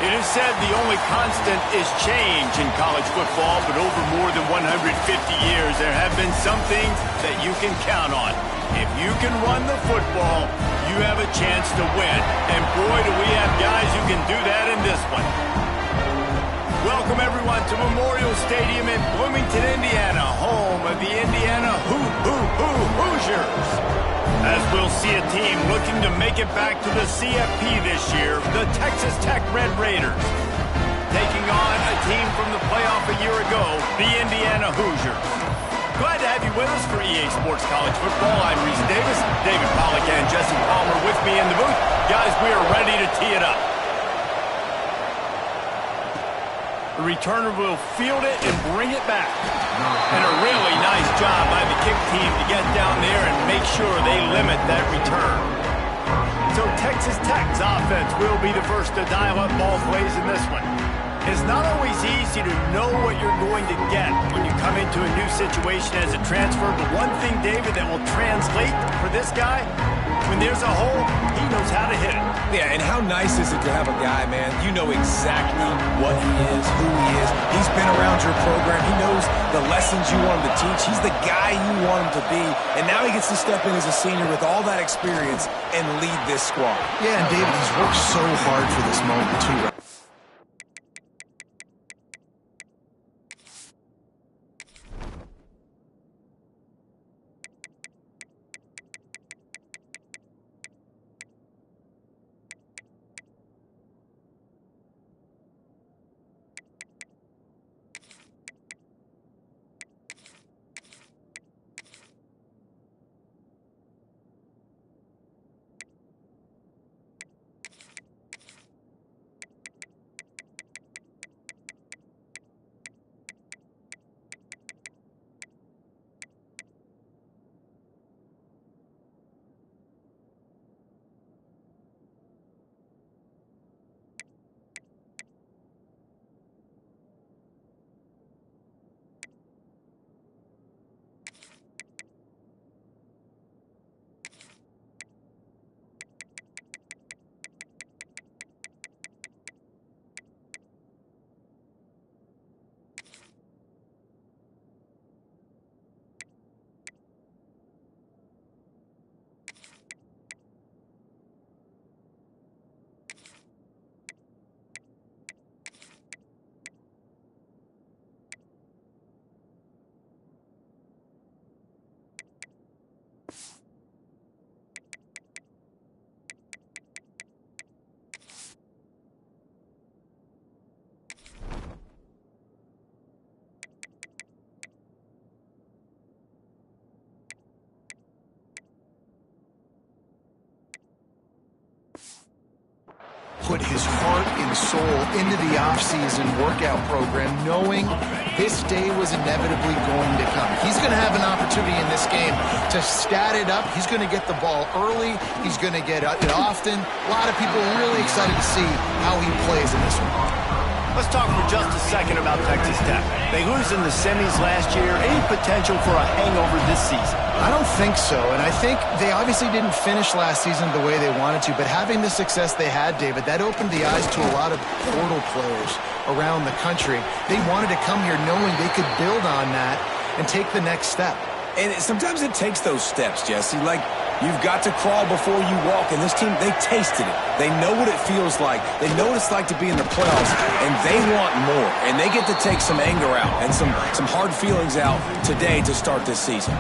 It is said the only constant is change in college football, but over more than 150 years, there have been some things that you can count on. If you can run the football, you have a chance to win. And boy, do we have guys who can do that in this one. Welcome, everyone, to Memorial Stadium in Bloomington, Indiana, home of the Indiana Hoosiers. As we'll see a team looking to make it back to the CFP this year, the Texas Tech Red Raiders, taking on a team from the playoff a year ago, the Indiana Hoosiers. Glad to have you with us for EA Sports College Football. I'm Reese Davis, David Pollack and Jesse Palmer with me in the booth. Guys, we are ready to tee it up. The returner will field it and bring it back. And a really nice job by the kick team to get down there and make sure they limit that return. So Texas Tech's offense will be the first to dial up ball plays in this one. It's not always easy to know what you're going to get when you come into a new situation as a transfer, but one thing, David, that will translate for this guy, when there's a hole, he knows how to hit it. Yeah, and how nice is it to have a guy, man, you know exactly what he is, who he is. He's been around your program. He knows the lessons you want him to teach. He's the guy you want him to be. And now he gets to step in as a senior with all that experience and lead this squad. Yeah, and David, he's worked so hard for this moment, too, right? Put his heart and soul into the offseason workout program, knowing this day was inevitably going to come. He's going to have an opportunity in this game to stat it up. He's going to get the ball early. He's going to get it often. A lot of people are really excited to see how he plays in this one. Let's talk for just a second about Texas Tech. They lose in the semis last year. Any potential for a hangover this season? I don't think so, and I think they obviously didn't finish last season the way they wanted to, but having the success they had, David, that opened the eyes to a lot of portal players around the country. They wanted to come here knowing they could build on that and take the next step. And sometimes it takes those steps, Jesse. Like, you've got to crawl before you walk. And this team, they tasted it. They know what it feels like. They know what it's like to be in the playoffs. And they want more. And they get to take some anger out and some hard feelings out today to start this season.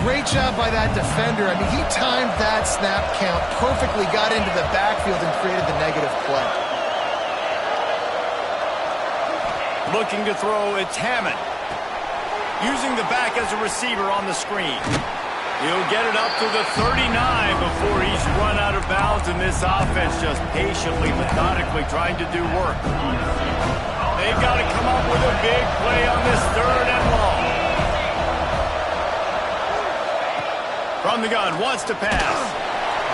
Great job by that defender. I mean, he timed that snap count perfectly, got into the backfield and created the negative play. Looking to throw, it's Hammond. Using the back as a receiver on the screen. He'll get it up to the 39 before he's run out of bounds, and this offense just patiently, methodically trying to do work. They've got to come up with a big play on this 3rd and long. From the gun, wants to pass.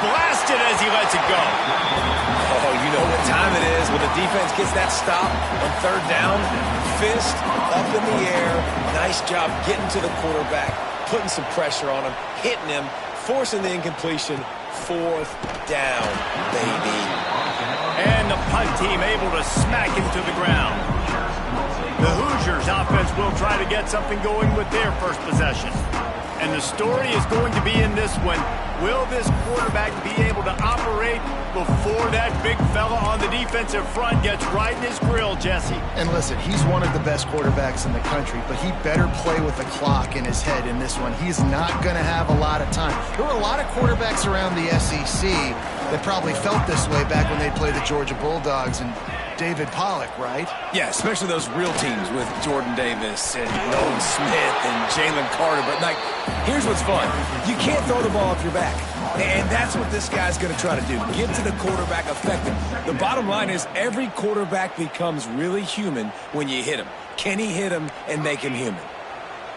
Blasted as he lets it go. Oh, you know what time it is when the defense gets that stop on 3rd down. Fist up in the air. Nice job getting to the quarterback, putting some pressure on him, hitting him, forcing the incompletion. 4th down, baby. And the punt team able to smack him to the ground. The Hoosiers offense will try to get something going with their first possession. And the story is going to be in this one. Will this quarterback be able to operate before that big fella on the defensive front gets right in his grill, Jesse? And listen, he's one of the best quarterbacks in the country, but he better play with the clock in his head in this one. He's not going to have a lot of time. There were a lot of quarterbacks around the SEC that probably felt this way back when they played the Georgia Bulldogs and David Pollock, right? Yeah, especially those real teams with Jordan Davis and Nolan Smith and Jalen Carter. But, like, here's what's fun. You can't throw the ball off your back. And that's what this guy's going to try to do. Get to the quarterback effective. The bottom line is every quarterback becomes really human when you hit him. Can he hit him and make him human?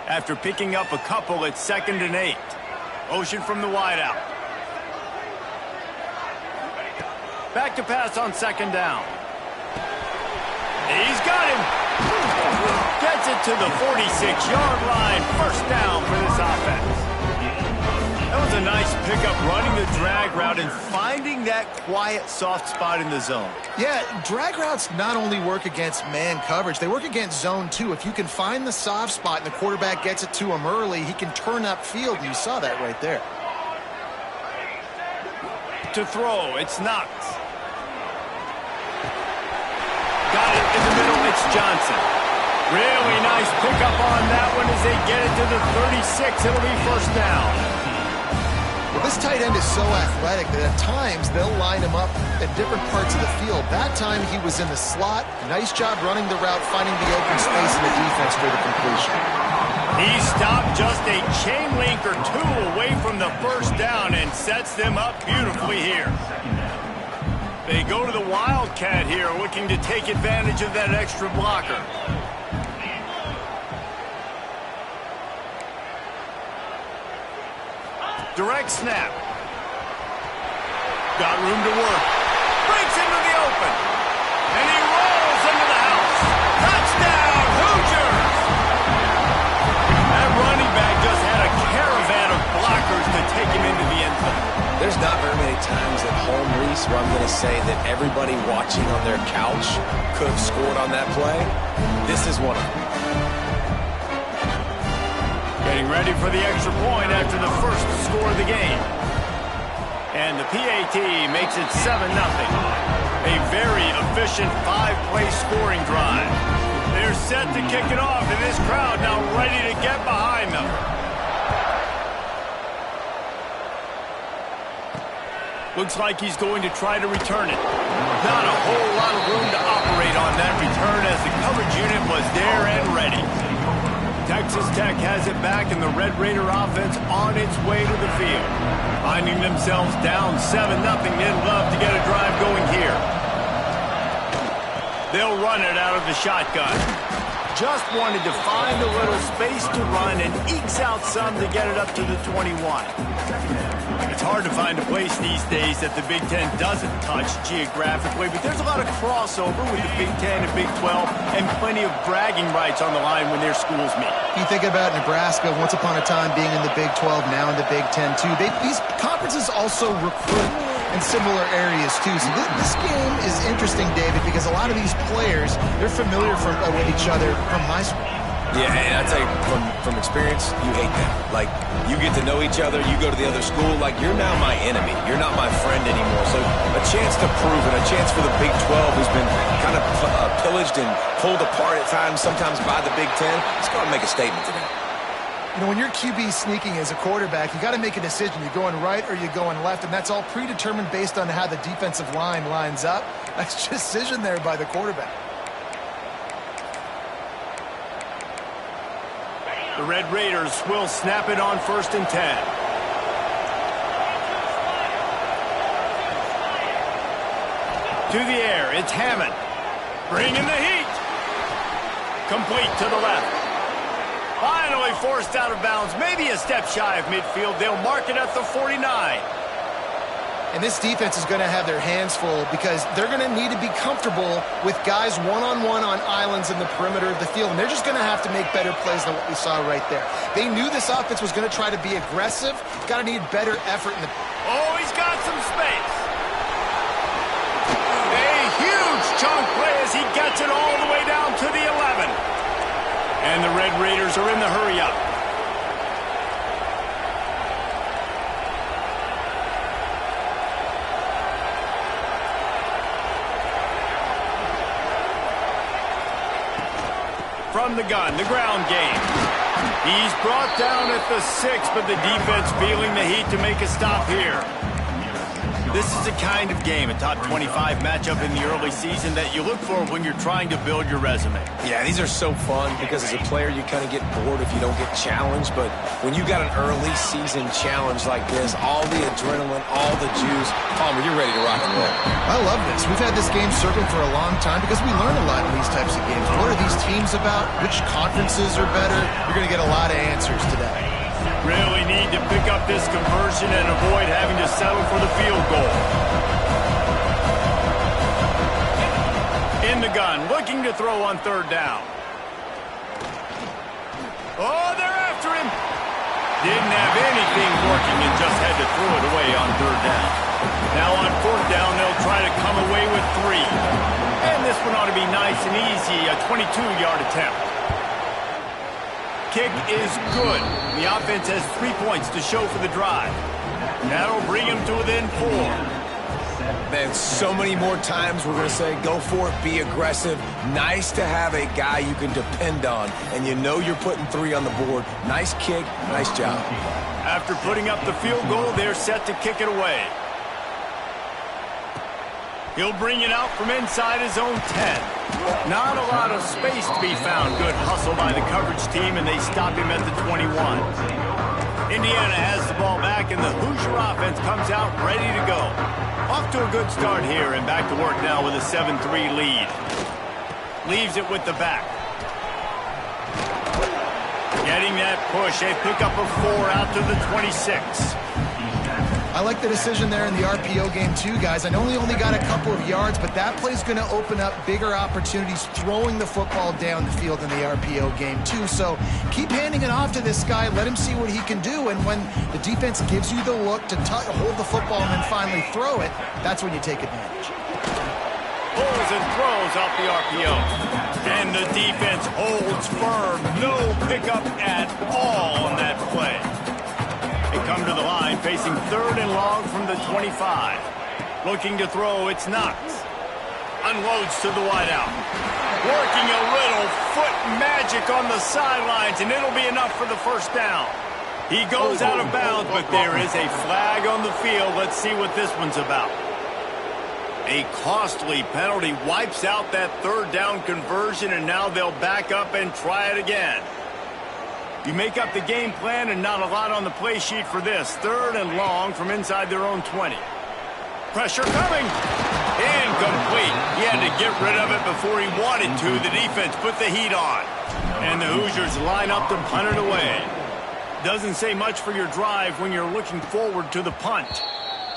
After picking up a couple, it's 2nd and 8. Motion from the wideout. Back to pass on 2nd down. He's got him. Gets it to the 46-yard line. 1st down for this offense. That was a nice pickup, running the drag route and finding that quiet, soft spot in the zone. Yeah, drag routes not only work against man coverage, they work against zone too. If you can find the soft spot and the quarterback gets it to him early, he can turn upfield, and you saw that right there. To throw, it's Knox. Got it in the middle, it's Johnson. Really nice pickup on that one as they get it to the 36. It'll be 1st down. Well, this tight end is so athletic that at times they'll line him up at different parts of the field. That time he was in the slot. Nice job running the route, finding the open space in the defense for the completion. He stopped just a chain link or two away from the 1st down and sets them up beautifully here. They go to the Wildcat here, looking to take advantage of that extra blocker. Direct snap. Got room to work. Breaks into the open. And he rolls into the house. Touchdown, Hoosiers! That running back just had a caravan of blockers to take him into the end zone. There's not very many times at home, Reese, where I'm going to say that everybody watching on their couch could have scored on that play. This is one of them. Getting ready for the extra point after the first score of the game. And the PAT makes it 7-0. A very efficient 5-play scoring drive. They're set to kick it off, and this crowd now ready to get behind them. Looks like he's going to try to return it. Not a whole lot of room to operate on that return as the coverage unit was there and ready. Texas Tech has it back, and the Red Raider offense on its way to the field. Finding themselves down 7-0, they'd love to get a drive going here. They'll run it out of the shotgun. Just wanted to find a little space to run and ekes out some to get it up to the 21. It's hard to find a place these days that the Big Ten doesn't touch geographically, but there's a lot of crossover with the Big Ten and Big 12 and plenty of bragging rights on the line when their schools meet. You think about Nebraska, once upon a time being in the Big 12, now in the Big 10 too. These conferences also recruit in similar areas too. So this game is interesting, David, because a lot of these players, they're familiar with each other from high school. Yeah, and I'd say from experience, you hate that. Like, you get to know each other, you go to the other school, like, you're now my enemy. You're not my friend anymore. So a chance to prove it, a chance for the Big 12, who's been kind of pillaged and pulled apart at times, sometimes by the Big 10. Let's go and make a statement today. You know, when you're QB sneaking as a quarterback, you got to make a decision. You're going right or you're going left, and that's all predetermined based on how the defensive line lines up. That's decision there by the quarterback. The Red Raiders will snap it on 1st and 10. To the air, it's Hammond. Bringing the heat. Complete to the left. Finally forced out of bounds, maybe a step shy of midfield. They'll mark it at the 49. And this defense is going to have their hands full because they're going to need to be comfortable with guys one-on-one on islands in the perimeter of the field. And they're just going to have to make better plays than what we saw right there. They knew this offense was going to try to be aggressive. Got to need better effort in the... Oh, he's got some space. A huge And the Red Raiders are in the hurry-up. From the gun, the ground game. He's brought down at the 6, but the defense feeling the heat to make a stop here. This is the kind of game, a top 25 matchup in the early season that you look for when you're trying to build your resume. Yeah, these are so fun because as a player, you kind of get bored if you don't get challenged. But when you got an early season challenge like this, all the adrenaline, all the juice, Palmer, you're ready to rock and roll. I love this. We've had this game circled for a long time because we learn a lot in these types of games. What are these teams about? Which conferences are better? You're going to get a lot of answers today. Really need to pick up this conversion and avoid having to settle for the field goal. In the gun, looking to throw on 3rd down. Oh, they're after him. Didn't have anything working and just had to throw it away on 3rd down. Now on 4th down, they'll try to come away with 3. And this one ought to be nice and easy, a 22-yard attempt. Kick is good. The offense has 3 points to show for the drive. That'll bring him to within 4. Man, so many more times we're going to say, go for it, be aggressive. Nice to have a guy you can depend on, and you know you're putting 3 on the board. Nice kick, nice job. After putting up the field goal, they're set to kick it away. He'll bring it out from inside his own 10. Not a lot of space to be found. Good hustle by the coverage team, and they stop him at the 21. Indiana has the ball back, and the Hoosier offense comes out ready to go. Off to a good start here, and back to work now with a 7-3 lead. Leaves it with the back. Getting that push. They pick up a 4 out to the 26. I like the decision there in the RPO game too, guys. I know he only got a couple of yards, but that play's going to open up bigger opportunities throwing the football down the field in the RPO game too. So keep handing it off to this guy. Let him see what he can do. And when the defense gives you the look to hold the football and then finally throw it, that's when you take advantage. Pulls and throws off the RPO. And the defense holds firm. No pickup at all on that play. They come to the line, facing 3rd and long from the 25. Looking to throw, it's Knox. Unloads to the wideout. Working a little foot magic on the sidelines, and it'll be enough for the 1st down. He goes out of bounds, but there is a flag on the field. Let's see what this one's about. A costly penalty wipes out that 3rd down conversion, and now they'll back up and try it again. You make up the game plan and not a lot on the play sheet for this. 3rd and long from inside their own 20. Pressure coming. Incomplete. He had to get rid of it before he wanted to. The defense put the heat on. And the Hoosiers line up to punt it away. Doesn't say much for your drive when you're looking forward to the punt.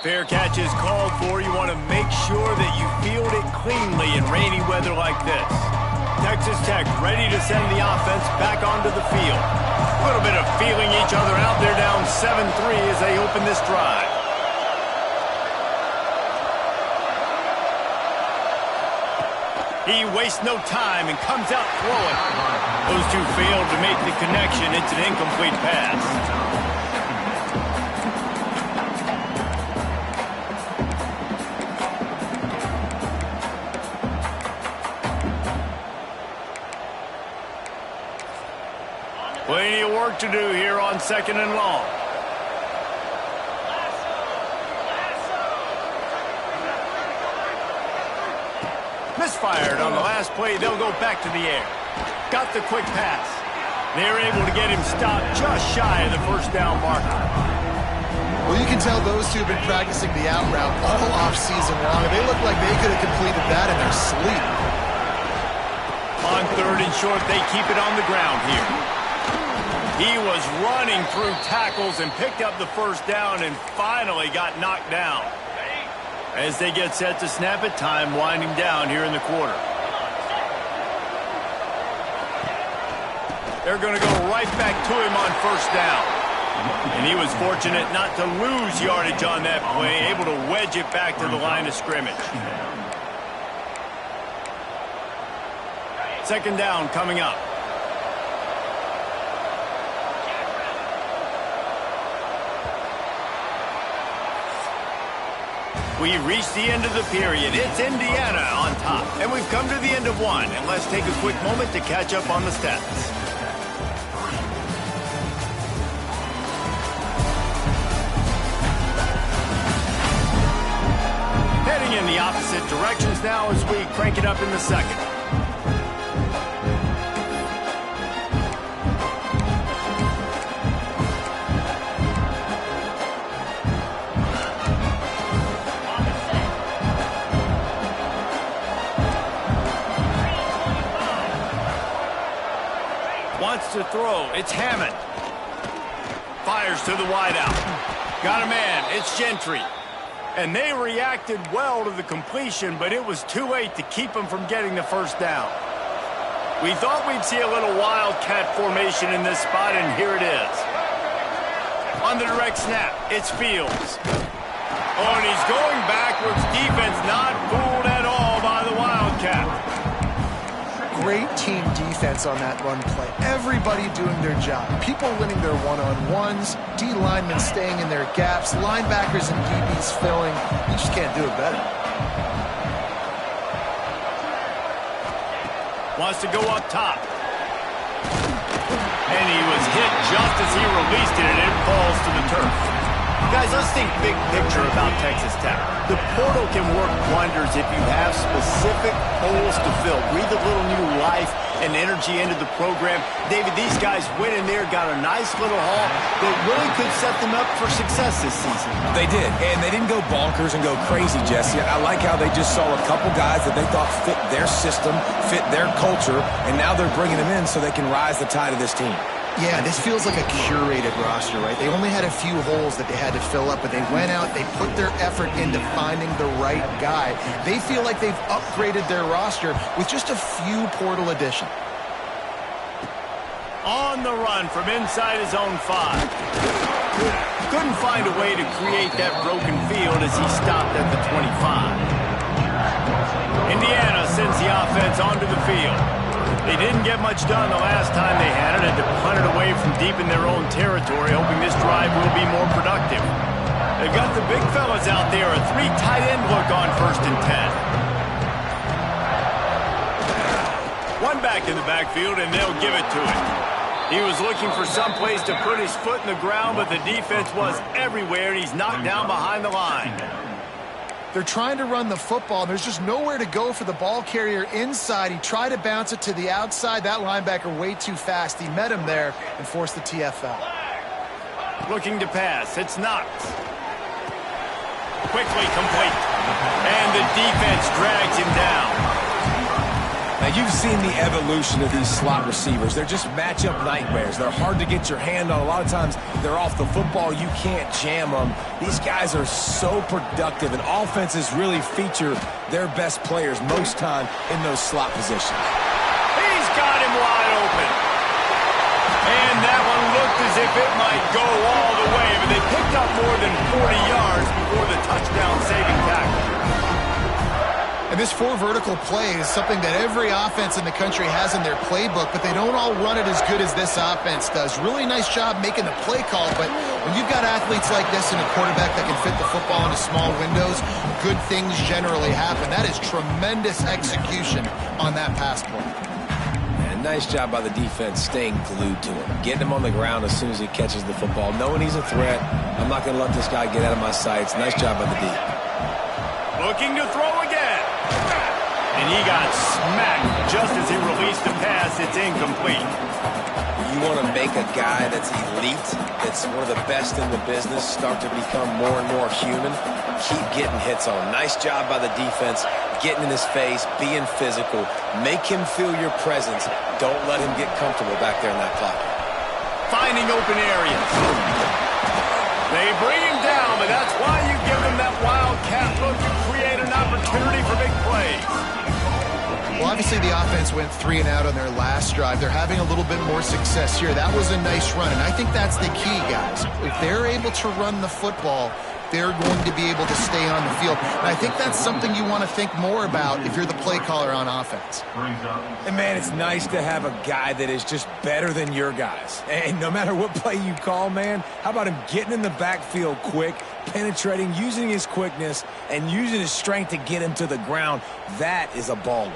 Fair catch is called for. You want to make sure that you field it cleanly in rainy weather like this. Texas Tech ready to send the offense back onto the field. A little bit of feeling each other out there, down 7-3 as they open this drive. He wastes no time and comes out throwing. Those two failed to make the connection. It's an incomplete pass. Plenty of work to do here on 2nd and long. Misfired on the last play. They'll go back to the air. Got the quick pass. They're able to get him stopped just shy of the 1st down marker. Well, you can tell those two have been practicing the out route all off-season long. They look like they could have completed that in their sleep. On 3rd and short, they keep it on the ground here. He was running through tackles and picked up the 1st down and finally got knocked down. As they get set to snap it, time winding down here in the quarter. They're going to go right back to him on 1st down. And he was fortunate not to lose yardage on that play, able to wedge it back to the line of scrimmage. 2nd down coming up. We reached the end of the period. It's Indiana on top. And we've come to the end of one. And let's take a quick moment to catch up on the stats. Heading in the opposite directions now as we crank it up in the second. Wants to throw. It's Hammond. Fires to the wideout. Got a man. It's Gentry. And they reacted well to the completion, but it was too late to keep them from getting the first down. We thought we'd see a little wildcat formation in this spot, and here it is. On the direct snap, it's Fields. Oh, and he's going backwards. Defense not fooled at all by the wildcat. Great team defense on that run play. Everybody doing their job. People winning their one-on-ones, D linemen staying in their gaps, linebackers and DBs filling. You just can't do it better. Wants to go up top. And he was hit just as he released it, and it falls to the turf. Guys, let's think big picture about Texas Tech. The portal can work wonders if you have specific holes to fill. Breathe a little new life and energy into the program. David, these guys went in there, got a nice little haul that really could set them up for success this season. They did, and they didn't go bonkers and go crazy, Jesse. I like how they just saw a couple guys that they thought fit their system, fit their culture, and now they're bringing them in so they can rise the tide of this team. Yeah, this feels like a curated roster, right? They only had a few holes that they had to fill up, but they went out, they put their effort into finding the right guy. They feel like they've upgraded their roster with just a few portal additions. On the run from inside his own 5. Couldn't find a way to create that broken field as he stopped at the 25. Indiana sends the offense onto the field. They didn't get much done the last time they had it, and to punt it away from deep in their own territory, hoping this drive will be more productive. They've got the big fellas out there, a 3 tight end look on 1st and 10. One back in the backfield, and they'll give it to him. He was looking for some place to put his foot in the ground, but the defense was everywhere, and he's knocked down behind the line. They're trying to run the football. There's just nowhere to go for the ball carrier inside. He tried to bounce it to the outside. That linebacker way too fast. He met him there and forced the TFL. Looking to pass. It's Knox. Quickly complete. And the defense drags him down. Now, you've seen the evolution of these slot receivers. They're just matchup nightmares. They're hard to get your hand on. A lot of times, they're off the football. You can't jam them. These guys are so productive, and offenses really feature their best players most time in those slot positions. He's got him wide open. And that one looked as if it might go all the way, but they picked up more than 40 yards before the touchdown-saving tackle. And this 4 vertical play is something that every offense in the country has in their playbook, but they don't all run it as good as this offense does. Really nice job making the play call, but when you've got athletes like this and a quarterback that can fit the football into small windows, good things generally happen. That is tremendous execution on that pass play. And nice job by the defense staying glued to him, getting him on the ground as soon as he catches the football, knowing he's a threat. I'm not going to let this guy get out of my sights. Nice job by the D. Looking to throw again. And he got smacked just as he released the pass. It's incomplete. You want to make a guy that's elite, that's one of the best in the business, start to become more and more human. Keep getting hits on. Nice job by the defense, getting in his face, being physical. Make him feel your presence. Don't let him get comfortable back there in that pocket. Finding open areas. They bring him down, but that's why you give them that wildcat look to create an opportunity for big plays. Well, obviously the offense went 3 and out on their last drive. They're having a little bit more success here. That was a nice run, and I think that's the key, guys. If they're able to run the football, they're going to be able to stay on the field. And I think that's something you want to think more about if you're the play caller on offense. And, man, it's nice to have a guy that is just better than your guys. And no matter what play you call, man, how about him getting in the backfield quick, penetrating, using his quickness, and using his strength to get him to the ground? That is a baller.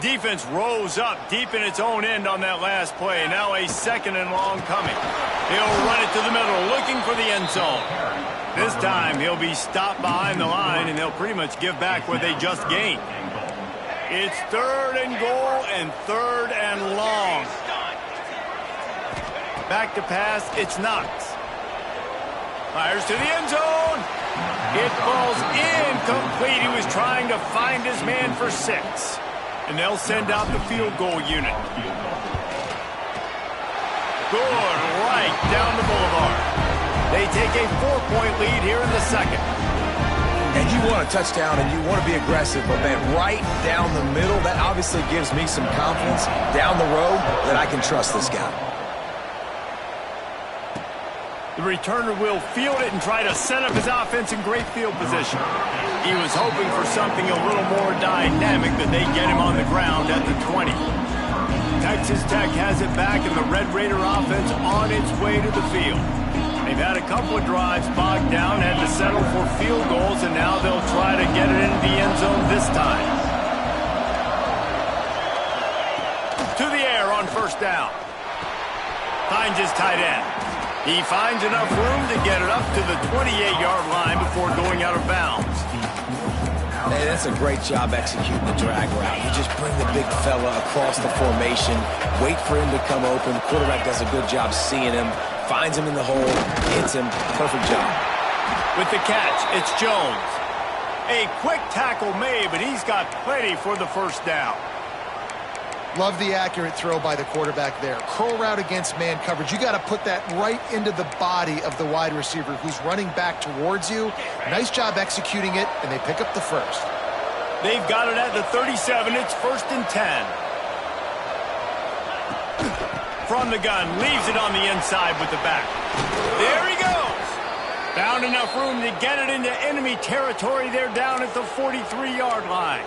Defense rose up deep in its own end on that last play. Now a 2nd and long coming. He'll run it to the middle, looking for the end zone. This time he'll be stopped behind the line, and they'll pretty much give back what they just gained. It's 3rd and goal and 3rd and long. Back to pass, it's Knox. Fires to the end zone. It falls incomplete. He was trying to find his man for 6. And they'll send out the field goal unit. Good, right down the boulevard. They take a 4-point lead here in the 2nd. And you want a touchdown and you want to be aggressive, but man, right down the middle, that obviously gives me some confidence down the road that I can trust this guy. The returner will field it and try to set up his offense in great field position. He was hoping for something a little more dynamic, that they get him on the ground at the 20. Texas Tech has it back, and the Red Raider offense on its way to the field. They've had a couple of drives bogged down, had to settle for field goals, and now they'll try to get it into the end zone this time. To the air on 1st down. Finds his tight end. He finds enough room to get it up to the 28-yard line before going out of bounds. Hey, that's a great job executing the drag route. You just bring the big fella across the formation, wait for him to come open. The quarterback does a good job seeing him, finds him in the hole, hits him. Perfect job. With the catch, it's Jones. A quick tackle made, but he's got plenty for the 1st down. Love the accurate throw by the quarterback there. Curl route against man coverage. You got to put that right into the body of the wide receiver who's running back towards you. Nice job executing it, and they pick up the 1st. They've got it at the 37. It's 1st and 10. From the gun, leaves it on the inside with the back. There he goes. Found enough room to get it into enemy territory. They're down at the 43-yard line.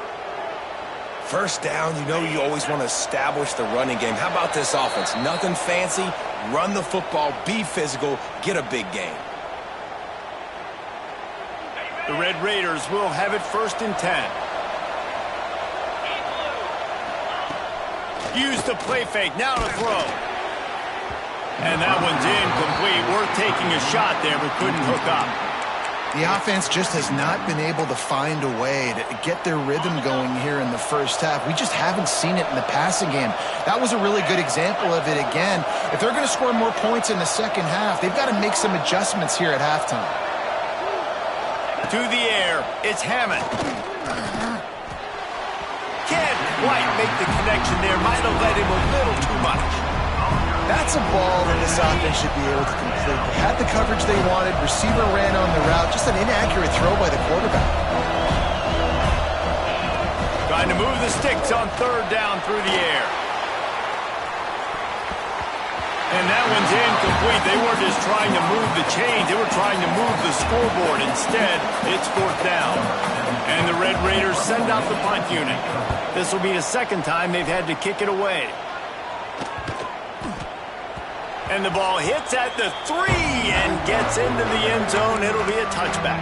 1st down, you know you always want to establish the running game. How about this offense? Nothing fancy. Run the football, be physical, get a big gain. The Red Raiders will have it 1st and 10. Use the play fake, now to throw. And that one's incomplete. Worth taking a shot there, but couldn't hook up. The offense just has not been able to find a way to get their rhythm going here in the 1st half. We just haven't seen it in the passing game. That was a really good example of it again. If they're going to score more points in the 2nd half, they've got to make some adjustments here at halftime. To the air, it's Hammond. Can't quite make the connection there. Might have led him a little too much. That's a ball that this offense should be able to complete. They had the coverage they wanted. Receiver ran on the route. Just an inaccurate throw by the quarterback. Trying to move the sticks on 3rd down through the air. And that one's incomplete. They weren't just trying to move the chains. They were trying to move the scoreboard. Instead, it's 4th down. And the Red Raiders send out the punt unit. This will be the 2nd time they've had to kick it away. And the ball hits at the 3 and gets into the end zone. It'll be a touchback.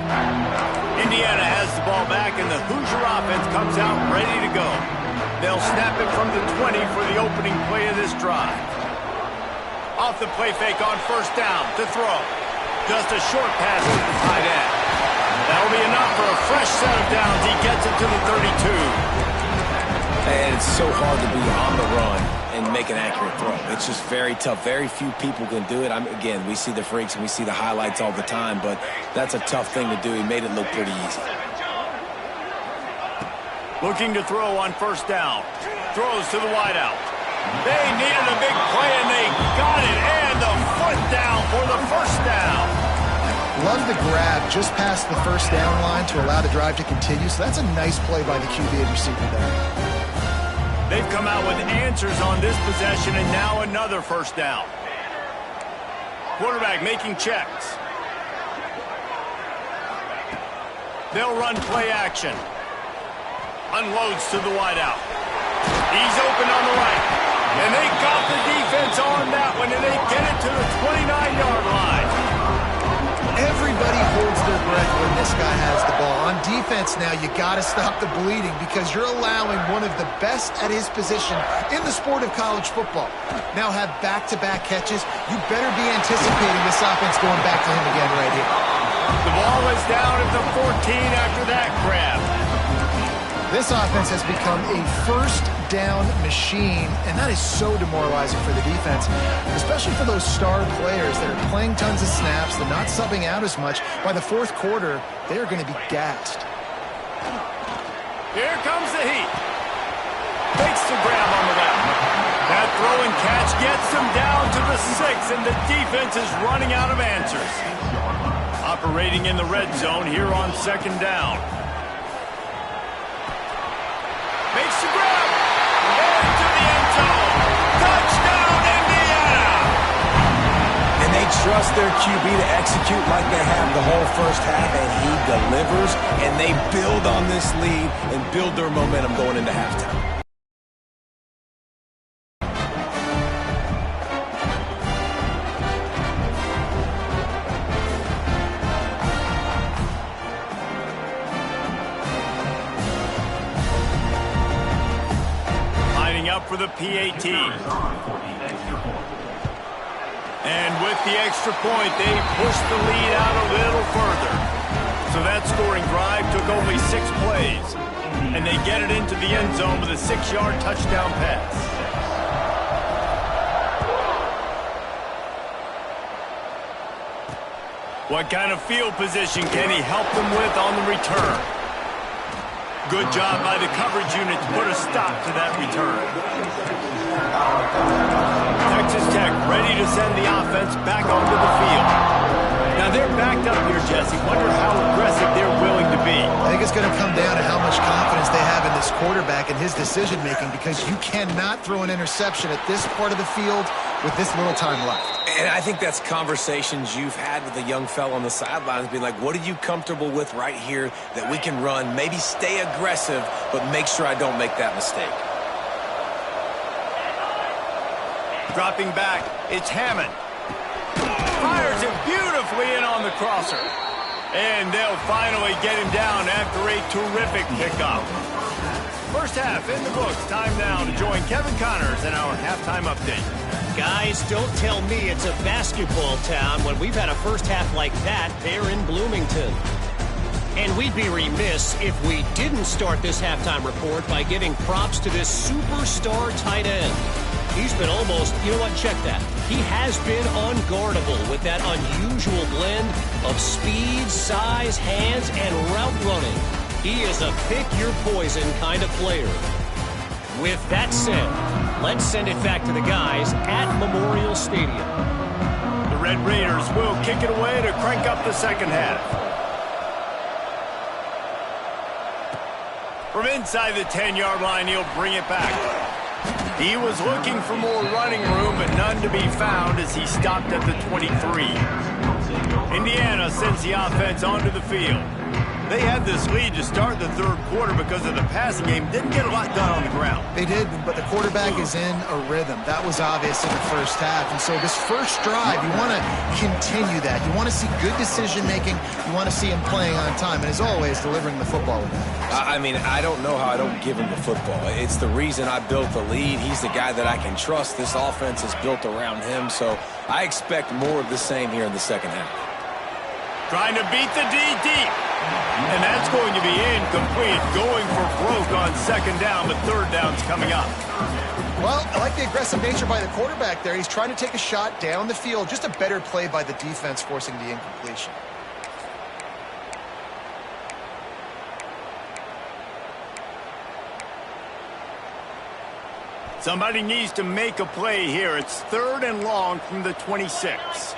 Indiana has the ball back, and the Hoosier offense comes out ready to go. They'll snap it from the 20 for the opening play of this drive. Off the play fake on 1st down to throw. Just a short pass to the tight end. That'll be enough for a fresh set of downs. He gets it to the 32. And it's so hard to be on the run and make an accurate throw. It's just very tough. Very few people can do it. Again, we see the freaks and we see the highlights all the time, but that's a tough thing to do. He made it look pretty easy. Looking to throw on 1st down. Throws to the wideout. They needed a big play, and they got it. And the foot down for the 1st down. Love the grab just past the 1st down line to allow the drive to continue. So that's a nice play by the QB and receiver there. They've come out with answers on this possession, and now another 1st down. Quarterback making checks. They'll run play action. Unloads to the wideout. He's open on the right. And they got the defense on that one, and they get it to the 29-yard line. Everybody holds their breath when this guy has the ball. On defense now, you got to stop the bleeding because you're allowing one of the best at his position in the sport of college football. Now have back-to-back catches. You better be anticipating this offense going back to him again right here. The ball is down at the 14 after that grab. This offense has become a first down machine, and that is so demoralizing for the defense, especially for those star players that are playing tons of snaps. They're not subbing out as much. By the fourth quarter, they are going to be gassed. Here comes the heat. Takes the grab on the left. That throw and catch gets them down to the 6, and the defense is running out of answers. Operating in the red zone here on second down. Makes the grab. Into the end zone. Touchdown, Indiana! And they trust their QB to execute like they have the whole first half, and he delivers, and they build on this lead and build their momentum going into halftime. Up for the PAT. And with the extra point, they pushed the lead out a little further. So that scoring drive took only 6 plays. And they get it into the end zone with a 6-yard touchdown pass. What kind of field position can he help them with on the return? Good job by the coverage unit to put a stop to that return. Texas Tech ready to send the offense back onto the field. Now they're backed up here, Jesse. Wonder how aggressive they're willing to be. I think it's going to come down to how much confidence they have in this quarterback and his decision-making, because you cannot throw an interception at this part of the field with this little time left. And I think that's conversations you've had with a young fella on the sidelines, being like, what are you comfortable with right here that we can run? Maybe stay aggressive, but make sure I don't make that mistake. Dropping back, it's Hammond. Fires it beautifully in on the crosser. And they'll finally get him down after a terrific pickup. First half in the books. Time now to join Kevin Connors in our halftime update. Guys, don't tell me it's a basketball town when we've had a first half like that there in Bloomington. And we'd be remiss if we didn't start this halftime report by giving props to this superstar tight end. He's been almost, you know what, check that. He has been unguardable with that unusual blend of speed, size, hands, and route running. He is a pick-your-poison kind of player. With that said, let's send it back to the guys at Memorial Stadium. The Red Raiders will kick it away to crank up the second half. From inside the 10-yard line, he'll bring it back. He was looking for more running room, but none to be found as he stopped at the 23. Indiana sends the offense onto the field. They had this lead to start the third quarter because of the passing game. Didn't get a lot done on the ground. They did, but the quarterback is in a rhythm. That was obvious in the first half. And so this first drive, you want to continue that. You want to see good decision-making. You want to see him playing on time. And as always, delivering the football with that. I mean, I don't know how I don't give him the football. It's the reason I built the lead. He's the guy that I can trust. This offense is built around him. So I expect more of the same here in the second half. Trying to beat the D deep. And that's going to be incomplete. Going for broke on second down, but third down's coming up. Well, I like the aggressive nature by the quarterback there. He's trying to take a shot down the field. Just a better play by the defense forcing the incompletion. Somebody needs to make a play here. It's third and long from the 26.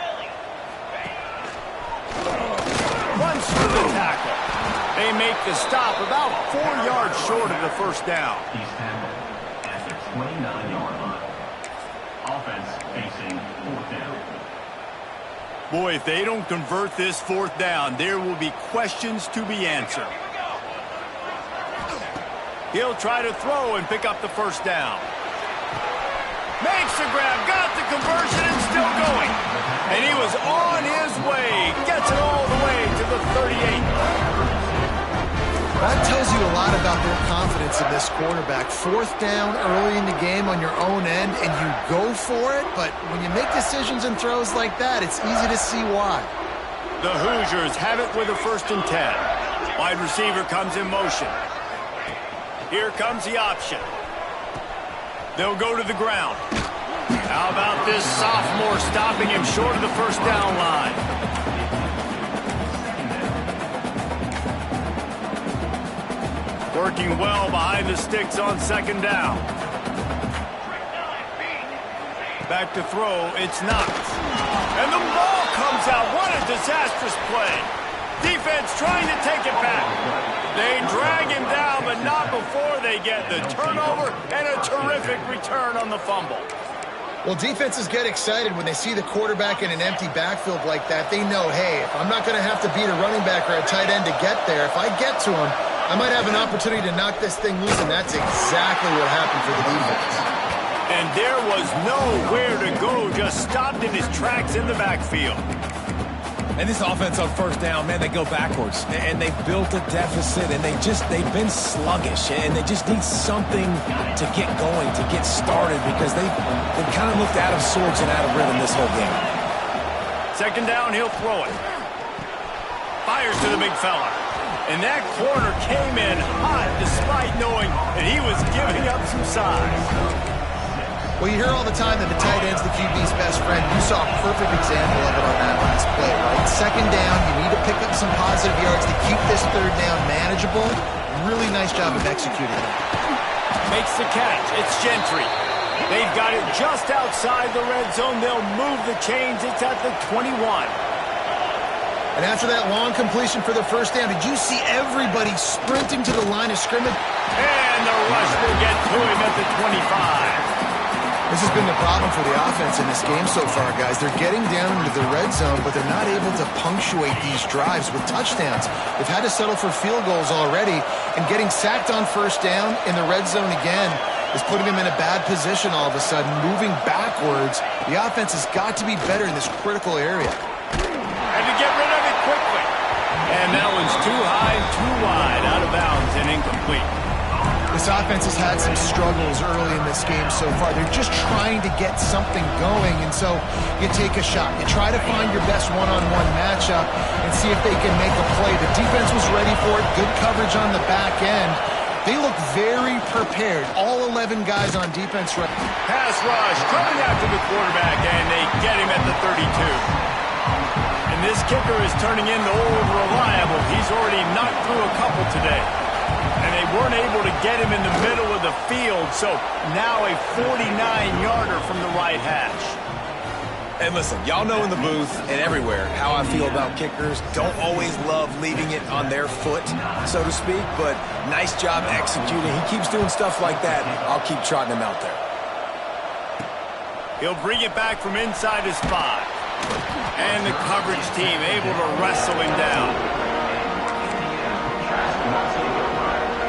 Runs for the tackle. They make the stop about 4 yards short of the first down. He's tackled at the 29-yard line. Offense facing fourth down. Boy, if they don't convert this fourth down, there will be questions to be answered. He'll try to throw and pick up the first down. Makes the grab, got the conversion, and still going. And he was on his way. Gets it all the way to the 38. That tells you a lot about their confidence in this quarterback. Fourth down early in the game on your own end, and you go for it, but when you make decisions and throws like that, it's easy to see why. The Hoosiers have it with a 1st and 10. Wide receiver comes in motion. Here comes the option. They'll go to the ground. How about this sophomore stopping him short of the first down line? Working well behind the sticks on 2nd down. Back to throw, it's knocked. And the ball comes out. What a disastrous play. Defense trying to take it back. They drag him down, but not before they get the turnover and a terrific return on the fumble. Well, defenses get excited when they see the quarterback in an empty backfield like that. They know, hey, if I'm not going to have to beat a running back or a tight end to get there, if I get to him, I might have an opportunity to knock this thing loose, and that's exactly what happened for the defense. And there was nowhere to go, just stopped in his tracks in the backfield. And this offense on 1st down, man, they go backwards. And they've built a deficit, and they've been sluggish. And they just need something to get going, to get started, because they've kind of looked out of sorts and out of rhythm this whole game. 2nd down, he'll throw it. Fires to the big fella. And that corner came in hot despite knowing that he was giving up some size. Well, you hear all the time that the tight end's the QB's best friend. You saw a perfect example of it on that last play, right? 2nd down, you need to pick up some positive yards to keep this 3rd down manageable. Really nice job of executing it. Makes the catch. It's Gentry. They've got it just outside the red zone. They'll move the chains. It's at the 21. And after that long completion for the 1st down, did you see everybody sprinting to the line of scrimmage? And the rush will get to him at the 25. This has been the problem for the offense in this game so far, guys. They're getting down into the red zone, but they're not able to punctuate these drives with touchdowns. They've had to settle for field goals already, and getting sacked on 1st down in the red zone again is putting them in a bad position all of a sudden, moving backwards. The offense has got to be better in this critical area. Had to get rid of it quickly. And that one's too high, too wide, out of bounds, and incomplete. This offense has had some struggles early in this game so far. They're just trying to get something going, and so you take a shot. You try to find your best one-on-one matchup and see if they can make a play. The defense was ready for it. Good coverage on the back end. They look very prepared. All 11 guys on defense. Pass rush coming after the quarterback, and they get him at the 32. And this kicker is turning into old reliable. He's already knocked through a couple today. And they weren't able to get him in the middle of the field, so now a 49-yarder from the right hash. And listen, y'all know in the booth and everywhere how I feel about kickers. Don't always love leaving it on their foot, so to speak, but nice job executing. He keeps doing stuff like that. I'll keep trotting him out there. He'll bring it back from inside his 5. And the coverage team able to wrestle him down.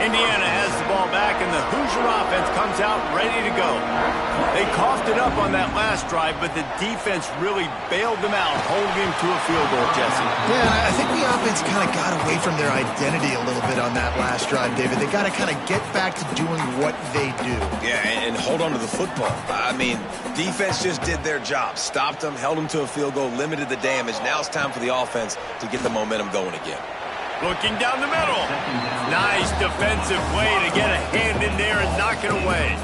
Indiana has the ball back, and the Hoosier offense comes out ready to go. They coughed it up on that last drive, but the defense really bailed them out, holding him to a field goal, Jesse. Yeah, and I think the offense kind of got away from their identity a little bit on that last drive, David. They got to kind of get back to doing what they do. Yeah, and hold on to the football. I mean, defense just did their job. Stopped them, held them to a field goal, limited the damage. Now it's time for the offense to get the momentum going again. Looking down the middle. Nice defensive play to get a hand in there and knock it away.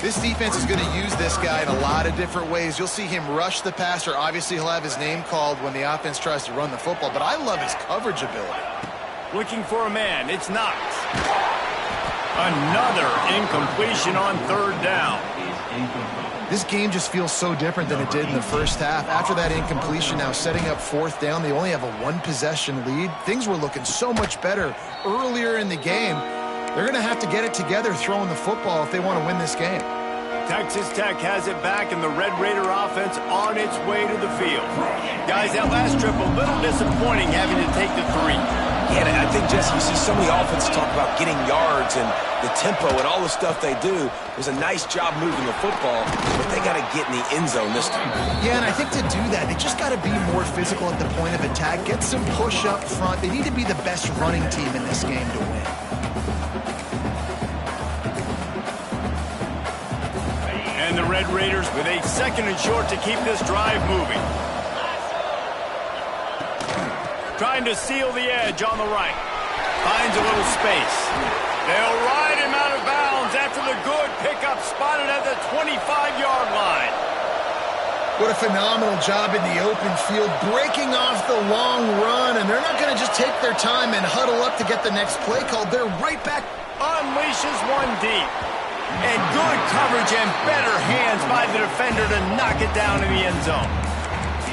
This defense is going to use this guy in a lot of different ways. You'll see him rush the passer. Obviously, he'll have his name called when the offense tries to run the football, but I love his coverage ability. Looking for a man. It's knocked. Another incompletion on 3rd down. This game just feels so different than it did in the first half. After that incompletion, now setting up 4th down, they only have a 1-possession lead. Things were looking so much better earlier in the game. They're going to have to get it together throwing the football if they want to win this game. Texas Tech has it back, and the Red Raider offense on its way to the field. Guys, that last trip a little disappointing having to take the 3. Yeah, and I think, Jesse, you see so many offenses talk about getting yards and the tempo and all the stuff they do. It was a nice job moving the football, but they got to get in the end zone this time. Yeah, and I think to do that, they just got to be more physical at the point of attack, get some push up front. They need to be the best running team in this game to win. And the Red Raiders with a 2nd and short to keep this drive moving. Trying to seal the edge on the right. Finds a little space. They'll ride him out of bounds after the good pickup spotted at the 25-yard line. What a phenomenal job in the open field, breaking off the long run, and they're not going to just take their time and huddle up to get the next play called. They're right back. Unleashes one deep. And good coverage and better hands by the defender to knock it down in the end zone.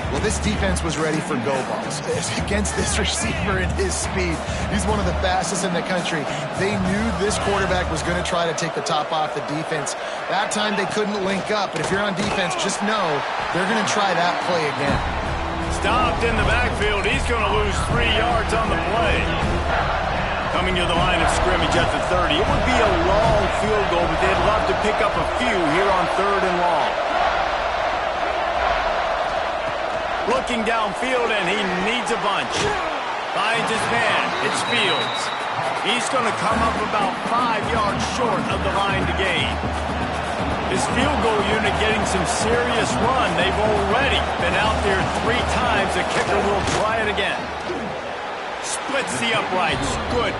Well, this defense was ready for go balls against this receiver and his speed. He's one of the fastest in the country. They knew this quarterback was going to try to take the top off the defense. That time they couldn't link up, but if you're on defense, just know they're going to try that play again. Stopped in the backfield. He's going to lose 3 yards on the play. Coming to the line of scrimmage at the 30. It would be a long field goal, but they'd love to pick up a few here on 3rd and long. Looking downfield, and he needs a bunch. Finds his man. It's Fields. He's going to come up about 5 yards short of the line to gain. His field goal unit getting some serious run. They've already been out there 3 times. The kicker will try it again. Splits the uprights. Good.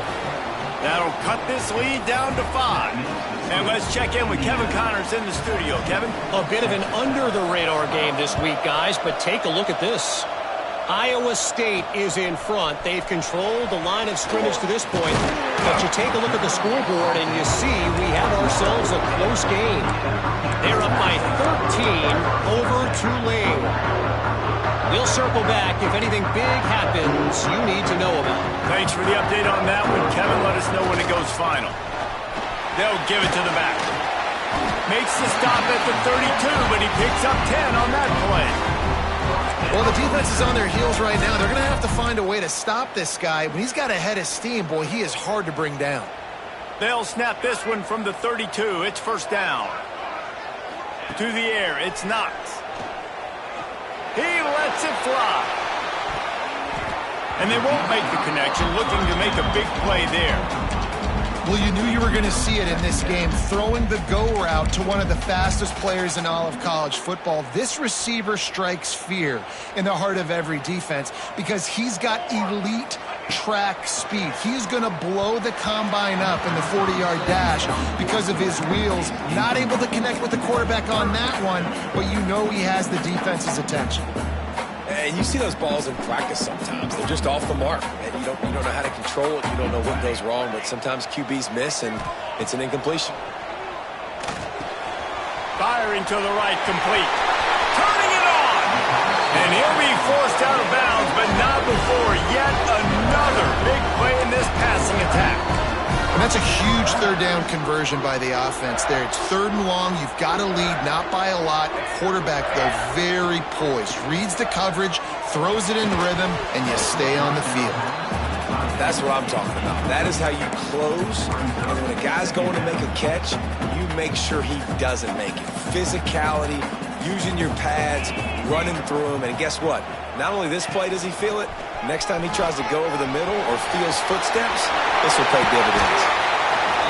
That'll cut this lead down to 5. And let's check in with Kevin Connors in the studio. Kevin? A bit of an under-the-radar game this week, guys, but take a look at this. Iowa State is in front. They've controlled the line of scrimmage to this point. But you take a look at the scoreboard, and you see we have ourselves a close game. They're up by 13 over Tulane. We'll circle back if anything big happens you need to know about. Thanks for the update on that one, Kevin. Let us know when it goes final. They'll give it to the back. Makes the stop at the 32, but he picks up 10 on that play. Well, the defense is on their heels right now. They're going to have to find a way to stop this guy. When he's got a head of steam, boy, he is hard to bring down. They'll snap this one from the 32. It's 1st down. To the air, it's Knox. He lets it fly. And they won't make the connection, looking to make a big play there. Well, you knew you were going to see it in this game, throwing the go route to one of the fastest players in all of college football. This receiver strikes fear in the heart of every defense because he's got elite track speed. He's going to blow the combine up in the 40-yard dash because of his wheels. Not able to connect with the quarterback on that one, but you know he has the defense's attention. And you see those balls in practice sometimes. They're just off the mark. And you don't know how to control it. You don't know what goes wrong. But sometimes QBs miss, and it's an incompletion. Firing to the right, complete. Turning it on. And he'll be forced out of bounds, but not before yet another big play in this passing attack. And that's a huge 3rd down conversion by the offense there. It's 3rd and long. You've got to lead, not by a lot. Quarterback, though, very poised. Reads the coverage, throws it in rhythm, and you stay on the field. That's what I'm talking about. That is how you close. And when a guy's going to make a catch, you make sure he doesn't make it. Physicality, using your pads, running through them. And guess what? Not only this play does he feel it, next time he tries to go over the middle or feels footsteps, this will pay dividends.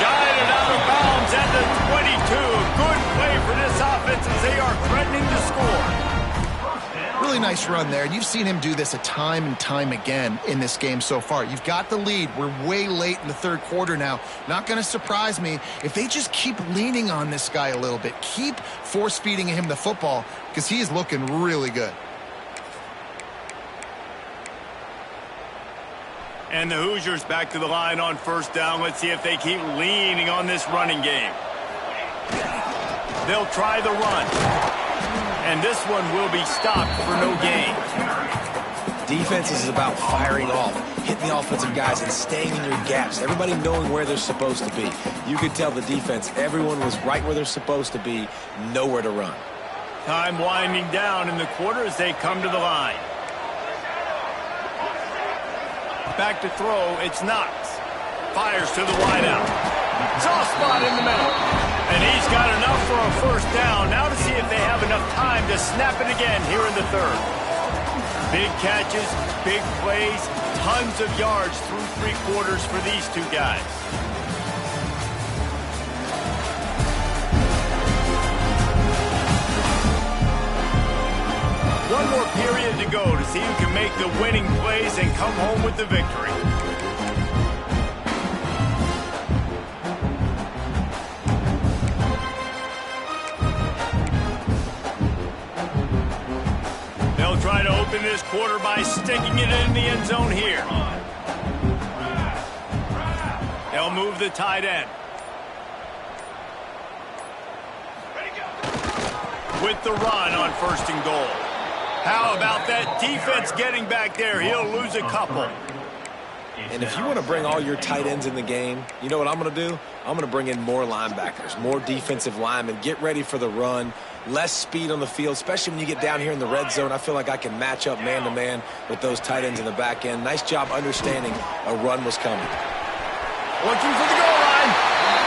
Guided out of bounds at the 22. Good play for this offense as they are threatening to score. Really nice run there. You've seen him do this a time and time again in this game so far. You've got the lead. We're way late in the 3rd quarter now. Not going to surprise me if they just keep leaning on this guy a little bit. Keep force-feeding him the football because he is looking really good. And the Hoosiers back to the line on 1st down. Let's see if they keep leaning on this running game. They'll try the run. And this one will be stopped for no gain. Defense is about firing off, hitting the offensive guys and staying in your gaps, everybody knowing where they're supposed to be. You could tell the defense, everyone was right where they're supposed to be, nowhere to run. Time winding down in the quarter as they come to the line. Back to throw, it's Knox. Fires to the wideout. Soft spot in the middle. And he's got enough for a first down. Now to see if they have enough time to snap it again here in the third. Big catches, big plays, tons of yards through 3 quarters for these two guys. One more period to go to see who can make the winning plays and come home with the victory. They'll try to open this quarter by sticking it in the end zone here. They'll move the tight end. With the run on 1st and goal. How about that defense getting back there? He'll lose a couple. And if you want to bring all your tight ends in the game, you know what I'm going to do? I'm going to bring in more linebackers, more defensive linemen, get ready for the run, less speed on the field, especially when you get down here in the red zone. I feel like I can match up man-to-man with those tight ends in the back end. Nice job understanding a run was coming. Looking for the goal line.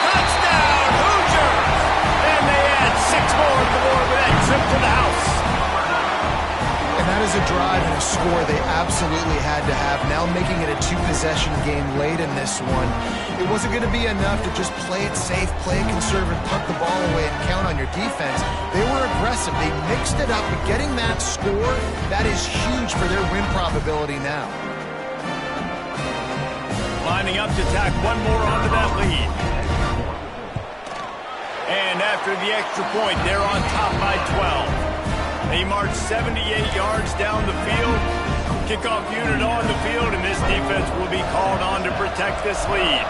Touchdown, Hoosiers! And they add 6 more to the board with that trip to the house. And that is a drive and a score they absolutely had to have. Now making it a 2-possession game late in this one. It wasn't going to be enough to just play it safe, play it conservative, punt the ball away, and count on your defense. They were aggressive. They mixed it up, but getting that score, that is huge for their win probability now. Lining up to tack one more onto that lead. And after the extra point, they're on top by 12. They march 78 yards down the field. Kickoff unit on the field, and this defense will be called on to protect this lead.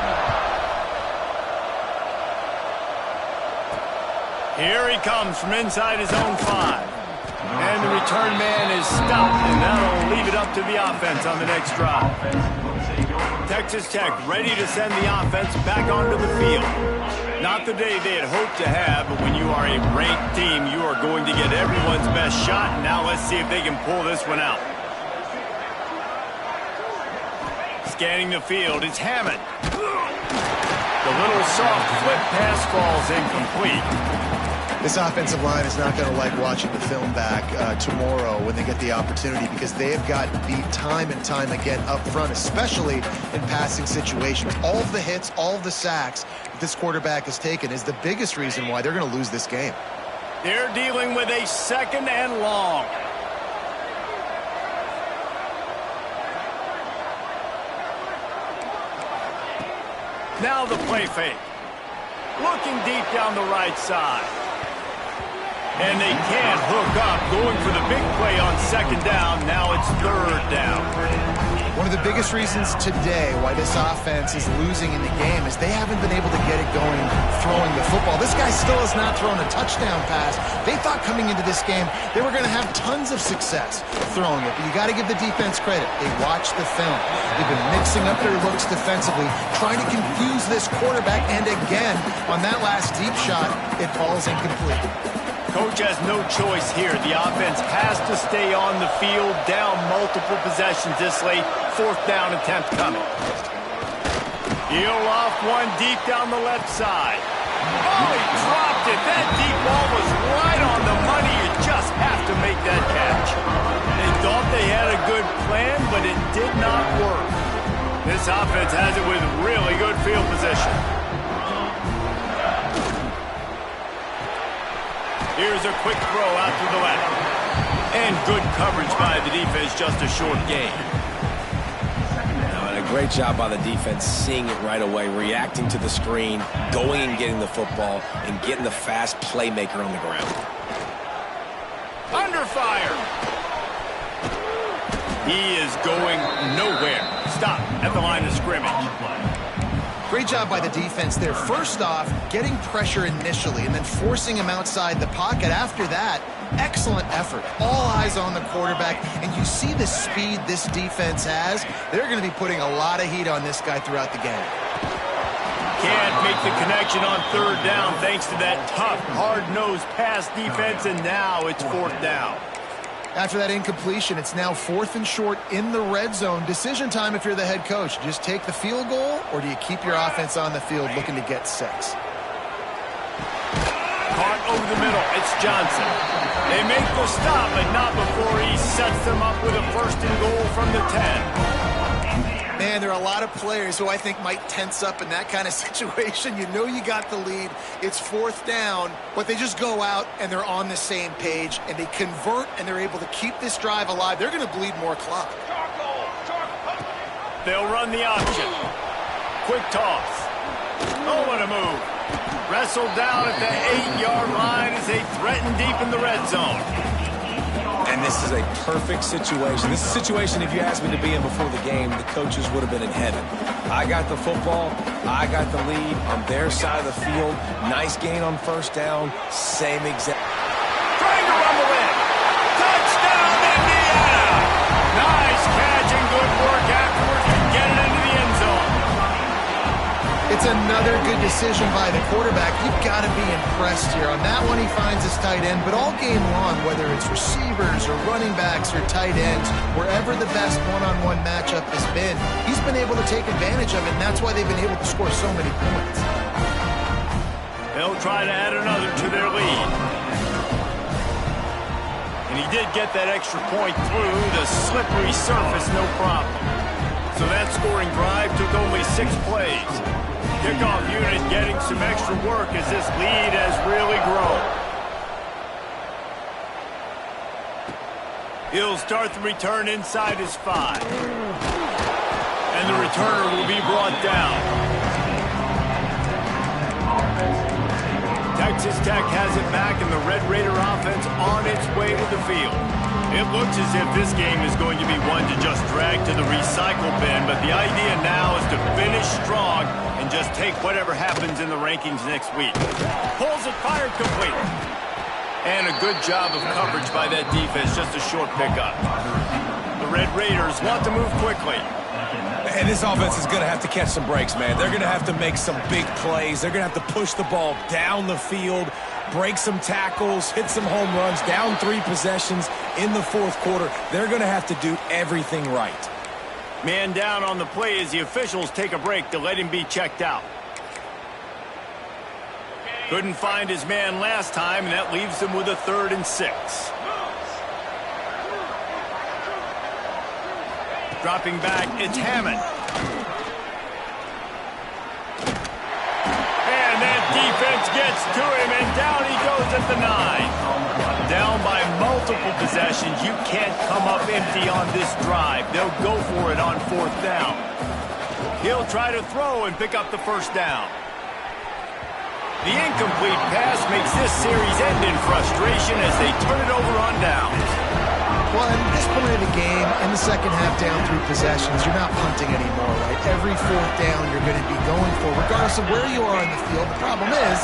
Here he comes from inside his own 5. And the return man is stopped, and that'll leave it up to the offense on the next drive. Texas Tech ready to send the offense back onto the field. Not the day they had hoped to have, but when you are a ranked team, you are going to get everyone's best shot. Now let's see if they can pull this one out. Scanning the field, it's Hammond. The little soft flip pass falls incomplete. This offensive line is not going to like watching the film back tomorrow when they get the opportunity, because they have gotten beat time and time again up front, especially in passing situations. All of the hits, all of the sacks that this quarterback has taken is the biggest reason why they're going to lose this game. They're dealing with a 2nd and long. Now the play fake. Looking deep down the right side. And they can't hook up, going for the big play on 2nd down. Now it's 3rd down. One of the biggest reasons today why this offense is losing in the game is they haven't been able to get it going throwing the football. This guy still has not thrown a touchdown pass. They thought coming into this game they were going to have tons of success throwing it, but you got to give the defense credit. They watched the film. They've been mixing up their looks defensively, trying to confuse this quarterback, and again, on that last deep shot, it falls incomplete. Coach has no choice here. The offense has to stay on the field, down multiple possessions this late. 4th down attempt coming. He'll off one deep down the left side. Oh, he dropped it. That deep ball was right on the money. You just have to make that catch. They thought they had a good plan, but it did not work. This offense has it with really good field position. Here's a quick throw out to the left. And good coverage by the defense, just a short gain. And a great job by the defense, seeing it right away, reacting to the screen, going and getting the football, and getting the fast playmaker on the ground. Under fire. He is going nowhere. Stop at the line of scrimmage. Great job by the defense there. First off, getting pressure initially and then forcing him outside the pocket. After that, excellent effort. All eyes on the quarterback, and you see the speed this defense has. They're going to be putting a lot of heat on this guy throughout the game. Can't make the connection on third down thanks to that tough, hard-nosed pass defense, and now it's fourth down. After that incompletion, it's now 4th and short in the red zone. Decision time if you're the head coach. Just take the field goal, or do you keep your offense on the field looking to get 6? Caught over the middle. It's Johnson. They make the stop, but not before he sets them up with a 1st and goal from the 10. Man, there are a lot of players who I think might tense up in that kind of situation. You know you got the lead. It's 4th down, but they just go out and they're on the same page, and they convert, and they're able to keep this drive alive. They're going to bleed more clock. They'll run the option. Quick toss. Oh, what a move. Wrestled down at the 8-yard line as they threaten deep in the red zone. And this is a perfect situation. This is a situation, if you asked me to be in before the game, the coaches would have been in heaven. I got the football. I got the lead on their side of the field. Nice gain on 1st down. Same exact. Trying to run the win. Touchdown, Indiana! Nice catch and good work afterwards to get it into the end zone. It's another good decision by the quarterback. You've got to be impressed here. On that one, he finds his tight end, but all game long, whether it's receivers or running backs or tight ends, wherever the best one-on-one matchup has been, he's been able to take advantage of it, and that's why they've been able to score so many points. They'll try to add another to their lead. And he did get that extra point through the slippery surface, no problem. So that scoring drive took only 6 plays. Kickoff unit getting some extra work as this lead has really grown. He'll start the return inside his 5. And the returner will be brought down. Texas Tech has it back, and the Red Raider offense on its way to the field. It looks as if this game is going to be one to just drag to the recycle bin, but the idea now is to finish strong and just take whatever happens in the rankings next week. Pulls it, fired complete. And a good job of coverage by that defense, just a short pickup. The Red Raiders want to move quickly. And this offense is going to have to catch some breaks, man. They're going to have to make some big plays. They're going to have to push the ball down the field, break some tackles, hit some home runs, down 3 possessions in the 4th quarter. They're going to have to do everything right. Man down on the play as the officials take a break to let him be checked out. Couldn't find his man last time, and that leaves him with a 3rd and 6. Dropping back, it's Hammond. And that defense gets to him, and down he goes at the 9. Down by multiple possessions. You can't come up empty on this drive. They'll go for it on 4th down. He'll try to throw and pick up the 1st down. The incomplete pass makes this series end in frustration as they turn it over on downs. Well, at this point of the game, in the second half, down 3 possessions, you're not punting anymore, right? Every 4th down you're going to be going for, regardless of where you are on the field. The problem is,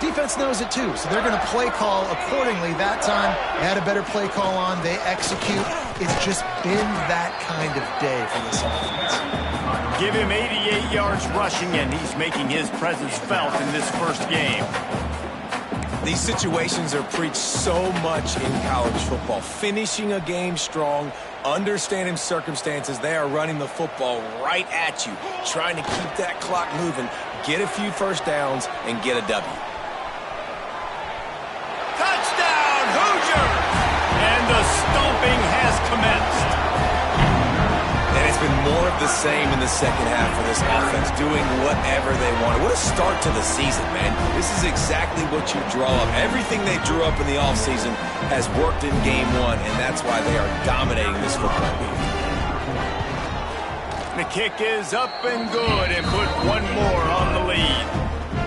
defense knows it too, so they're going to play call accordingly. That time, they had a better play call on. They execute. It's just been that kind of day for this offense. Give him 88 yards rushing, and he's making his presence felt in this first game. These situations are preached so much in college football. Finishing a game strong, understanding circumstances. They are running the football right at you, trying to keep that clock moving, get a few 1st downs, and get a W. Touchdown, Hoosiers! And the stomping has commenced. And it's been more of the same in the second half for this offense, doing whatever they wanted. What a start to the season, man. This is exactly what you draw up. Everything they drew up in the offseason has worked in game 1, and that's why they are dominating this football game. The kick is up and good, and put one more on the lead.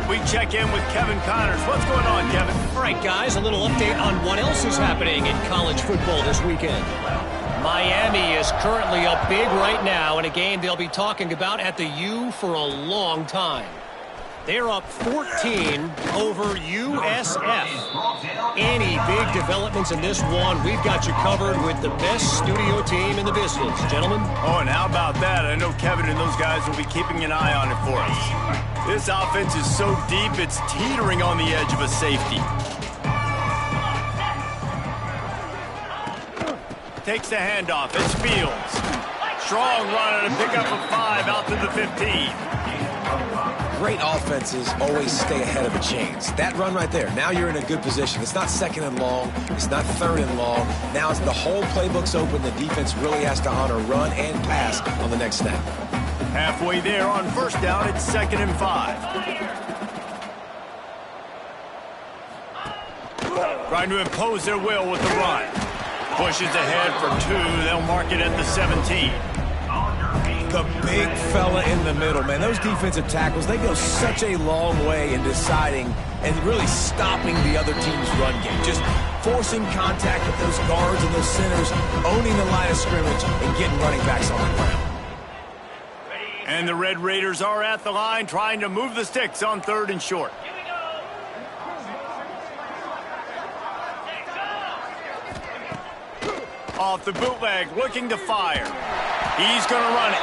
We check in with Kevin Connors. What's going on, Kevin? All right, guys, a little update on what else is happening in college football this weekend. Miami is currently up big right now in a game they'll be talking about at the U for a long time. They're up 14 over USF. Any big developments in this one, we've got you covered with the best studio team in the business. Gentlemen? Oh, and how about that? I know Kevin and those guys will be keeping an eye on it for us. This offense is so deep, it's teetering on the edge of a safety. Takes the handoff. It's Fields. Strong run and a pickup of 5 out to the 15. Great offenses always stay ahead of the chains. That run right there, now you're in a good position. It's not second and long. It's not third and long. Now it's the whole playbook's open. The defense really has to honor run and pass on the next snap. Halfway there on first down, it's 2nd and 5. Trying to impose their will with the run. Pushes ahead for 2. They'll mark it at the 17. The big fella in the middle, man. Those defensive tackles, they go such a long way in deciding and really stopping the other team's run game. Just forcing contact with those guards and those centers, owning the line of scrimmage, and getting running backs on the ground. And the Red Raiders are at the line trying to move the sticks on 3rd and short. Off the bootleg, looking to fire. He's going to run it.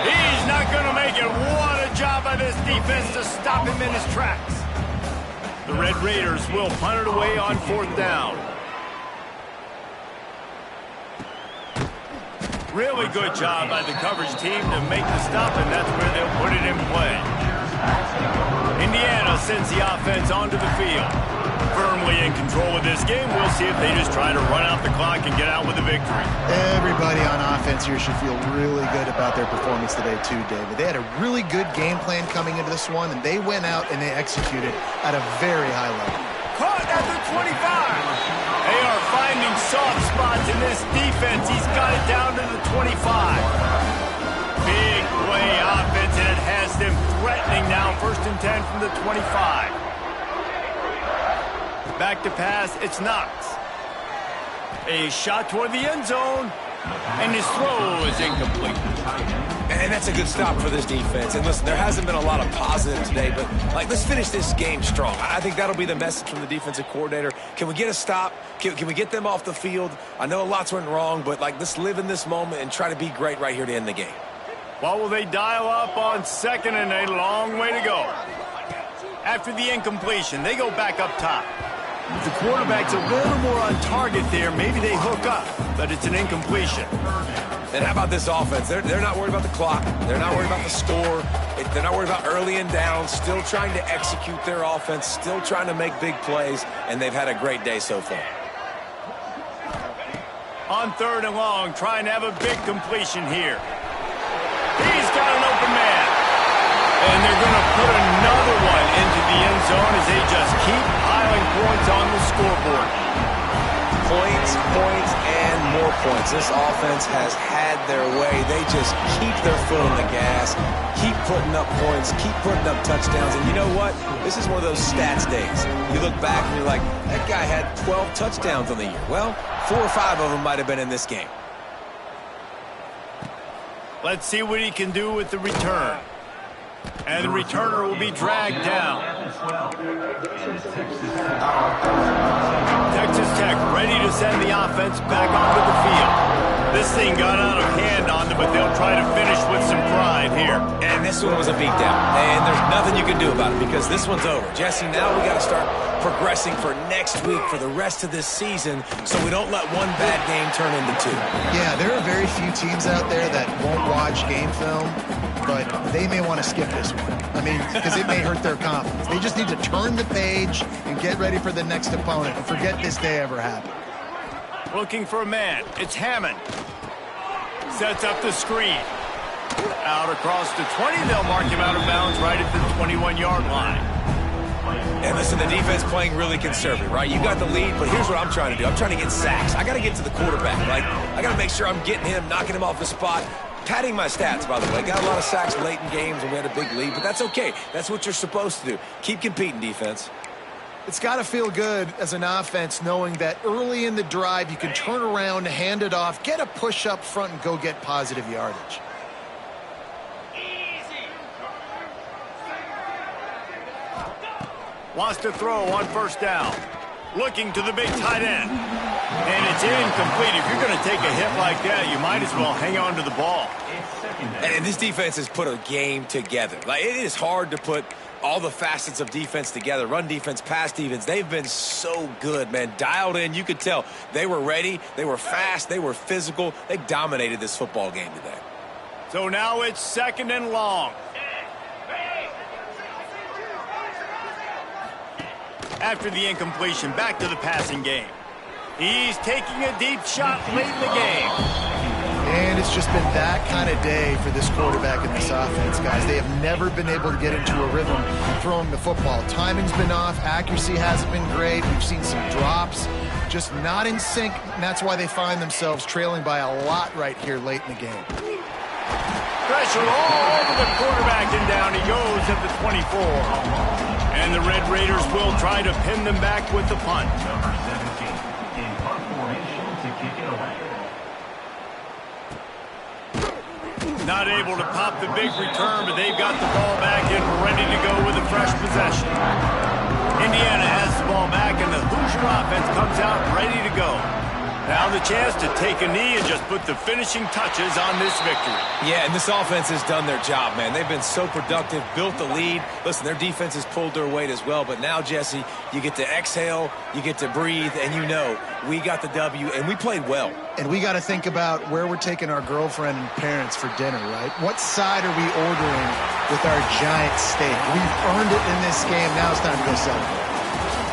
He's not going to make it. What a job by this defense to stop him in his tracks. The Red Raiders will punt it away on 4th down. Really good job by the coverage team to make the stop, and that's where they'll put it in play. Indiana sends the offense onto the field. Firmly in control of this game. We'll see if they just try to run out the clock and get out with a victory. Everybody on offense here should feel really good about their performance today too, David. They had a really good game plan coming into this one, and they went out and they executed at a very high level. Caught at the 25. They are finding soft spots in this defense. He's got it down to the 25. Big play offense, and it has them threatening now. 1st and 10 from the 25. Back to pass, it's Knox. A shot toward the end zone, and his throw is incomplete. And that's a good stop for this defense. And listen, there hasn't been a lot of positive today, but let's finish this game strong. I think that'll be the message from the defensive coordinator. Can we get a stop? Can we get them off the field? I know lots went wrong, but let's live in this moment and try to be great right here to end the game. Well, will they dial up on 2nd and a long way to go? After the incompletion, they go back up top. If the quarterback's a little more on target there, maybe they hook up, but it's an incompletion. And how about this offense? They're not worried about the clock. They're not worried about the score. They're not worried about early and down. Still trying to execute their offense. Still trying to make big plays, and they've had a great day so far. On 3rd and long, trying to have a big completion here. He's got an open man. And they're going to put another one into the end zone as they just keep piling points on the scoreboard. Points, and more points. This offense has had their way. They just keep their foot on the gas, keep putting up points, keep putting up touchdowns. And you know what? This is one of those stats days. You look back and you're like, that guy had 12 touchdowns on the year. Well, 4 or 5 of them might have been in this game. Let's see what he can do with the return. And the returner will be dragged down. Texas Tech ready to send the offense back onto the field. This thing got out of hand on them, but they'll try to finish with some pride here. And this one was a beatdown. And there's nothing you can do about it because this one's over. Jesse, now we got to start progressing for next week for the rest of this season so we don't let one bad game turn into 2. Yeah, there are very few teams out there that won't watch game film, but they may want to skip this one. I mean, because it may hurt their confidence. They just need to turn the page and get ready for the next opponent and forget this day ever happened. Looking for a man. It's Hammond. Sets up the screen. Out across the 20. They'll mark him out of bounds right at the 21-yard line. And listen, the defense playing really conservative, right? You got the lead, but here's what I'm trying to do. I'm trying to get sacks. I got to get to the quarterback, right? I got to make sure I'm getting him, knocking him off the spot. Padding my stats, by the way. Got a lot of sacks late in games, and we had a big lead, but that's okay. That's what you're supposed to do. Keep competing, defense. It's got to feel good as an offense knowing that early in the drive you can turn around, hand it off, get a push up front, and go get positive yardage. Wants to throw on first down. Looking to the big tight end. And it's incomplete. If you're going to take a hit like that, you might as well hang on to the ball. And this defense has put a game together. Like, it is hard to put all the facets of defense together. Run defense, pass defense. They've been so good, man. Dialed in. You could tell they were ready. They were fast. They were physical. They dominated this football game today. So now it's 2nd and long. After the incompletion, back to the passing game. He's taking a deep shot late in the game. And it's just been that kind of day for this quarterback and this offense, guys. They have never been able to get into a rhythm throwing the football. Timing's been off. Accuracy hasn't been great. We've seen some drops. Just not in sync, and that's why they find themselves trailing by a lot right here late in the game. Pressure all over the quarterback, and down he goes at the 24. And the Red Raiders will try to pin them back with the punt. Number 17 in punt formation to kick it away. Not able to pop the big return, but they've got the ball back and ready to go with a fresh possession. Indiana has the ball back, and the Hoosier offense comes out ready to go. Now the chance to take a knee and just put the finishing touches on this victory. Yeah, and this offense has done their job, man. They've been so productive, built the lead. Listen, their defense has pulled their weight as well. But now, Jesse, you get to exhale, you get to breathe, and you know we got the W, and we played well. And we got to think about where we're taking our girlfriend and parents for dinner, right? What side are we ordering with our giant steak? We've earned it in this game. Now it's time to go celebrate.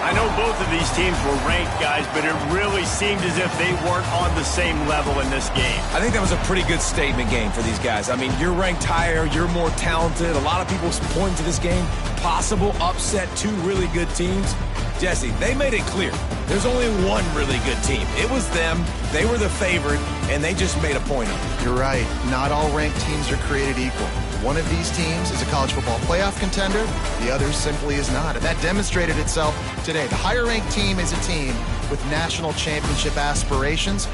I know both of these teams were ranked, guys, but it really seemed as if they weren't on the same level in this game. I think that was a pretty good statement game for these guys. I mean, you're ranked higher, you're more talented. A lot of people point to this game, possible upset, 2 really good teams. Jesse, they made it clear. There's only one really good team. It was them. They were the favorite, and they just made a point of it. You're right. Not all ranked teams are created equal. One of these teams is a college football playoff contender. The other simply is not. And that demonstrated itself today. The higher ranked team is a team with national championship aspirations.